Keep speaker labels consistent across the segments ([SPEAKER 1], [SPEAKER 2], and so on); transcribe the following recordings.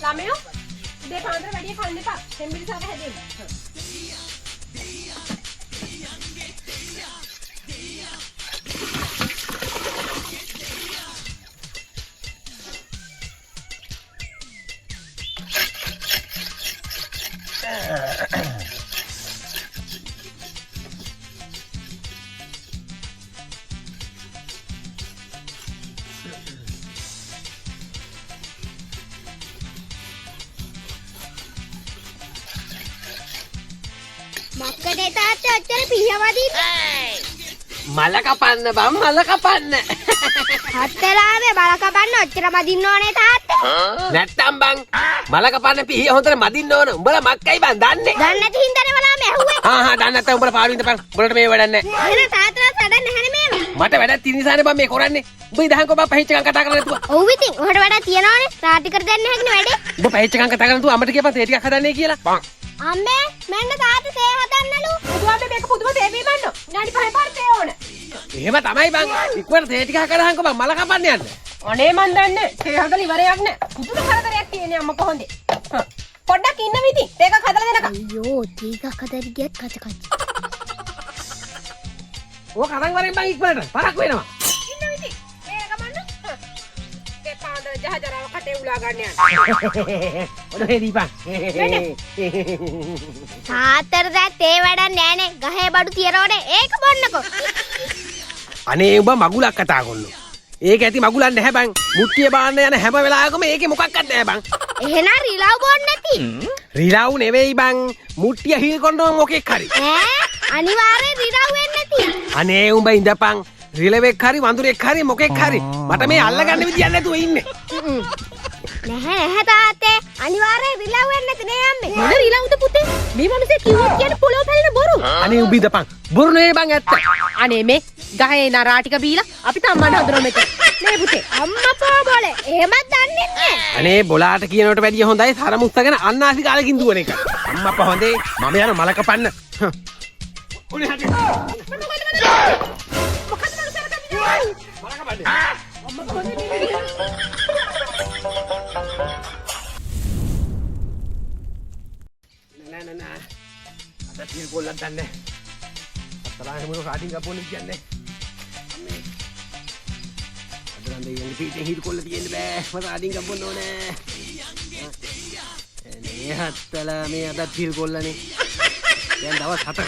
[SPEAKER 1] ළමයෝ උදේ පාන්දර වැඩි කන්න එපා. තෙම්බිරිසාව හැදෙන්න.
[SPEAKER 2] මක්කඩේ තාත්තේ ඔච්චර පියවදින්නේ
[SPEAKER 3] මල කපන්න බම් මල කපන්න
[SPEAKER 2] හත්තලාවේ බල කපන්න ඔච්චර මදින්න ඕනේ තාත්තේ
[SPEAKER 3] නැත්තම් බං මල කපන්න පිහිය හොඳට මදින්න ඕන උඹලා මක්කයි බං දන්නේ
[SPEAKER 2] දන්නේ නැති හින්දානේ බලාම ඇහුවේ
[SPEAKER 3] දන්නේ නැත්තම් උඹලා පාරු ඉඳපන් උඹලට මේ වැඩක් නැහැ
[SPEAKER 2] එහෙනම් තාත්තලා සඩන් නැහැනේ මේව
[SPEAKER 3] මට වැඩක් තියෙන නිසානේ බං මේ කරන්නේ උඹ ඉදහන්කෝ බං පහිච්ච කන් කතා කරලා නැතුව
[SPEAKER 2] ඔව් ඉතින් ඔහට වැඩක් තියනවනේ රාටි කර දෙන්න හැකිනේ වැඩේ
[SPEAKER 3] උඹ පහිච්ච කන් කතා කරලා නැතුව අම්මට කියපන් තේ ටිකක් හදන්නේ කියලා බං
[SPEAKER 2] අම්මේ මෙන්න තාත්තේ තේ හදන්නලු
[SPEAKER 1] බුදුහාමේ මේක පුදුම තේ බීමන්නෝ. විනාඩි 5 පාර තේ ඕන.
[SPEAKER 3] එහෙම තමයි බං ඉක්මනට තේ ටිකක් හදහන්කෝ බං මල කපන්න යන්න
[SPEAKER 1] අනේ මන් දන්නේ තේ හදලා ඉවරයක් නෑ. පුදුම කරදරයක් තියෙන්නේ අම්මා කොහොඳේ. පොඩ්ඩක් ඉන්න විදිහ. තේ එකක් හදලා දෙනකම්.
[SPEAKER 2] අයියෝ තේ එකක් හදලා ගියත් කච කච
[SPEAKER 3] ඕක අරන් වරෙන් බං ඉක්මනට පරක් වෙනවා
[SPEAKER 1] ඉන්න විදිහ. මේ ගමන්න. තේ පාන්දර ජහජරාව කටේ උලා ගන්න යන්න.
[SPEAKER 3] ඔනේ දීපන්
[SPEAKER 2] තාත්තට දැන් තේ වැඩක් නෑනේ ගහේ බඩු තියනෝනේ ඒක බොන්නකෝ
[SPEAKER 3] අනේ උඹ මගුලක් කතා කරනවා ඒක ඇති මගුලක් නැහැ බං මුට්ටිය බාන්න යන හැම වෙලාවකම ඒකේ මොකක්වත් නැහැ බං
[SPEAKER 2] එහෙනම් රිලව් බොන්න නැති
[SPEAKER 3] රිලව් නෙවෙයි බං මුට්ටිය හිල් කරනවා මොකෙක් හරි
[SPEAKER 2] ඈ අනිවාර්යෙන් රිලව් වෙන්න නැති
[SPEAKER 3] අනේ උඹ ඉඳපන් රිලෙවෙක් හරි වඳුරෙක් හරි මොකෙක් හරි මට මේ අල්ලගන්න විදියක් නැතුව ඉන්නේ
[SPEAKER 2] නැහැ තාත්තේ අනිවාර්යෙන් රිලව් වෙන්න නැති නේ අම්මේ
[SPEAKER 1] මොන රිලව්ද පුතේ? මේ මිනිස්සේ කිව්වොත් කියන්නේ පොළොව පැලෙන බොරු.
[SPEAKER 3] අනේ උඹ ඉඳපන් බොරු නෙවෙයි බං ඇත්ත
[SPEAKER 1] අනේ මේ ගහේ නරා ටික බීලා අපි තම්මන්න හදනවා මෙතන. නේ පුතේ.
[SPEAKER 2] අම්මා පොබෝලේ එහෙමත් දන්නේ නැහැ
[SPEAKER 3] අනේ බොලාට කියනවට වැඩිය හොඳයි තරම උස්සගෙන අන්නාසි කාලෙකින් දුවන එක අම්මා අප්පා හොඳේ මම යන මල කපන්න උනේ හදේ
[SPEAKER 1] මොකද මම කරගන්නේ?
[SPEAKER 3] මල කපන්න
[SPEAKER 1] අම්මා කොහොමද
[SPEAKER 3] නෑ අද පිල් කොල්ලක් දන්නේ අතරාගෙන මොන රාටින් ගපොන්න කියන්නේ අම්මේ අද නම් දෙයියන් පිටේ හිල් කොල්ල තියෙන්න බෑ මම රාටින් ගපොන්න ඕනේ එනේ හත්තලා මේ අද පිල් කොල්ලනේ දැන් දවස් 4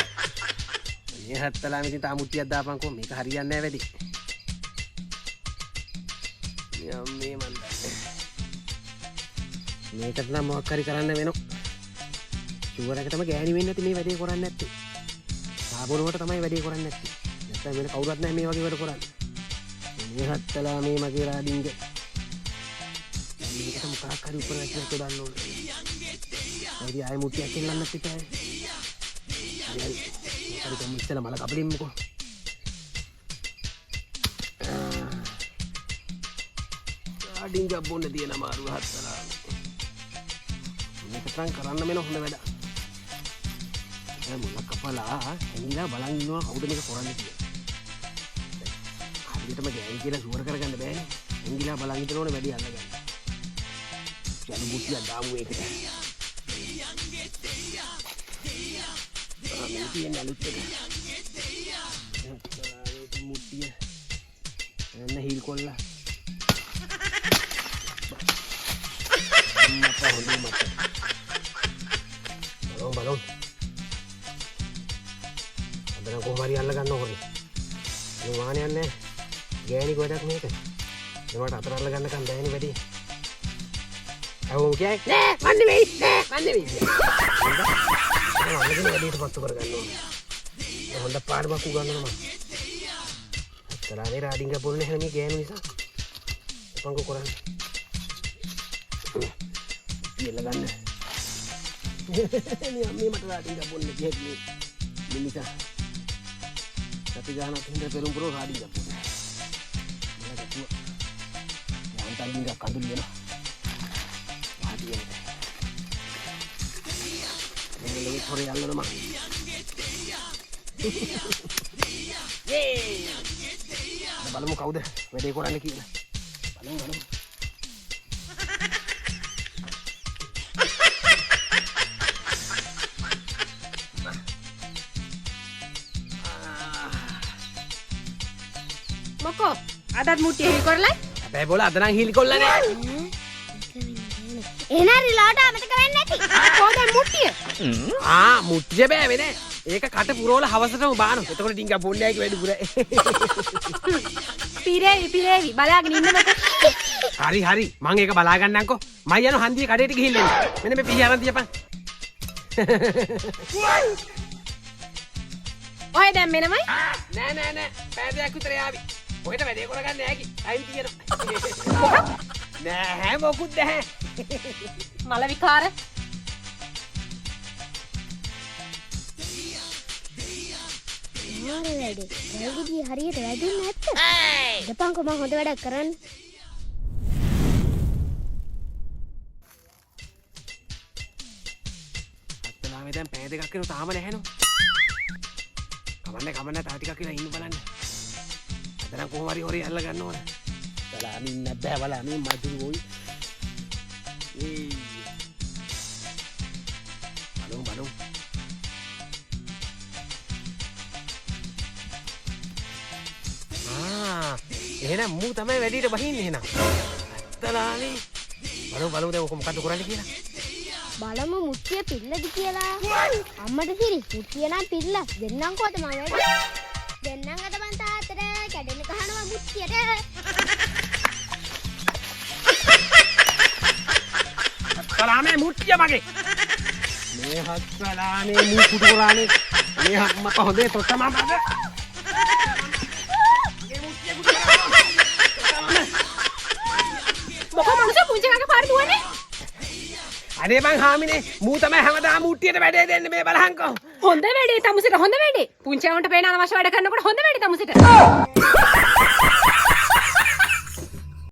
[SPEAKER 3] මේ හත්තලා මෙතන තාමුට්ටියක් දාපන්කෝ මේක හරියන්නේ නැහැ වැඩි යම්මේ මන් දන්නේ මේකට නම් මොකක් හරි කරන්න වෙනවා ෂුවරකටම ගෑණි වෙන්නේ නැති මේ වැඩේ කරන්නේ නැත්තේ. සාබුරුවට තමයි වැඩේ කරන්නේ නැත්තේ. නැත්නම් වෙන කවුරුත් නැහැ මේ වගේ වැඩ කරන්නේ. මේ හත්තලා මේ මගේ රාඩින්ග. මේකට මොකක් හරි උඩ වැටෙන්න දාන්න ඕනේ. හරි ආයෙ මුට්ටියක් එල්ලන්නත් එපායි. හරි කොහොම ඉස්සලා මල කපලින්මුකෝ. රාඩින්ග බොන්න තියෙන අමාරු හත්තලා. මේක තරම් කරන්න මෙන්න හොඳ වැඩ. මුල කපලා ඇඟිලා බලන් ඉන්නවා කවුද මේක කරන්නේ කියලා. හරියටම ගෑනි කියලා ෂුවර් කරගන්න බෑනේ. ඇඟිලා බලන් ඉන්න ඕනේ වැඩි අල්ලගන්න. චලු මුට්ටියක් දාමු ඒකට. මේ තියෙන අලුත් එක. මුට්ටිය. එන්න හිල් කොල්ලා. මට හොඳයි මට. බලන්න. අදන කොහොම හරි අල්ල ගන්න ඕනේ. මේ වාහනේ යන්නේ ගෑණි ගොඩක් මේක. ඒවට අතර අල්ල ගන්නකම් බෑනේ වැඩි. අවුන් කියයි නෑ මන් නෙවෙයි. අල්ලගෙන වැඩිට පත්තු කර ගන්න ඕනේ. හොඳ පාඩමක් උගන්වනවා මම. අතරානේ රාඩින්ග පොල්නේ හැම මේ ගෑනු නිසා. පංගු කරන්නේ. ඉල්ල ගන්න. මේ අම්මේ මට රාඩින්ග පොල්නේ කියන්නේ. මිනිසා අපි ගානක් හින්දා පෙරම් පුරෝ රාඩින්ග පොල්නේ. මම කිව්වා. යාන්තම් ගින්ග කඳුළු වෙනවා. වාඩියෙන්. මේ ලෙලේ පොරේ යල්ලනවා. බලමු කවුද වැඩේ කරන්න කියලා. බලමු.
[SPEAKER 1] මොකෝ අදත් මුට්ටිය හිල් කරලා
[SPEAKER 3] හැබැයි බෝල අද නම් හිල් කොල්ල නෑ.
[SPEAKER 2] එහෙනම් රිලාට අමතක වෙන්නේ නැති.
[SPEAKER 1] කොහෙද මුට්ටිය?
[SPEAKER 3] මුට්ටිය බෑ වෙන්නේ. ඒක කට පුරවල හවසටම බානවා. එතකොට ටිකක් බොන්නෑගේ වැඩි පුරයි.
[SPEAKER 1] පිරේවි බලාගෙන ඉන්නකො.
[SPEAKER 3] හරි මං ඒක බලා ගන්නම්කෝ. මම යනවා හන්දියේ කඩේට ගිහින් එන්න. මෙන්න මේ පිහි අරන් තියපන්.
[SPEAKER 1] ඔය දැන් මෙනමයි.
[SPEAKER 3] නෑ. පෑදයක් විතර යාවි. ඔහෙට වැඩේ කරගන්න ඇකි. අයින් තියෙනවා. නෑ මොකුත් නැහැ.
[SPEAKER 1] මල විකාර.
[SPEAKER 2] මොන වැඩේ? රැවිදී හරියට වැඩුන්නේ නැත්ද? දෙපංකෝ මම හොඳ වැඩක් කරන්න.
[SPEAKER 3] අත්තලාමේ දැන් පෑ දෙකක් වෙනු තාම නැහැනෝ. කමන්න තා ටිකක් කියලා ඉන්න බලන්න. අද නම් කොහොම හරි හොරේ අල්ල ගන්න ඕන. බලාමින් නැබ්බෑ බලාමින් මදුරු ඕයි. බලමු. එහෙනම් මූ තමයි වැඩිට බහින්නේ එහෙනම්. අත්තලාමේ. බලමු දැන් ඔක මොකද්ද කරන්නේ කියලා.
[SPEAKER 2] බලමු මුට්ටිය පිල්ලද කියලා. අම්මට සිරි මුට්ටිය නම් පිල්ල දෙන්නම්කෝද මම වැඩි. දෙන්නම් අත මං තාත්තට කැඩෙන්න ගහනවා මුට්ටියට.
[SPEAKER 3] අත්තලාමේ මුට්ටිය මගේ. මේ අත්තලාමේ මූ කුඩු කරානේ. මේ අම්මා කොහොමද තොට්ටම මම.
[SPEAKER 1] මොකෝ මනුස්ස පුංචි එකගේ පාර දුවන්නේ?
[SPEAKER 3] අනේ මං හාමිනේ මූ තමයි හැමදාම මුට්ටියට වැඩේ දෙන්නේ මේ බලහන්කෝ.
[SPEAKER 1] හොඳ වැඩේ තමුසෙට හොඳ වැඩේ. පුංචි අවන්ට පේන අනවශ්‍ය වැඩ කරනකොට හොඳ වැඩේ තමුසෙට.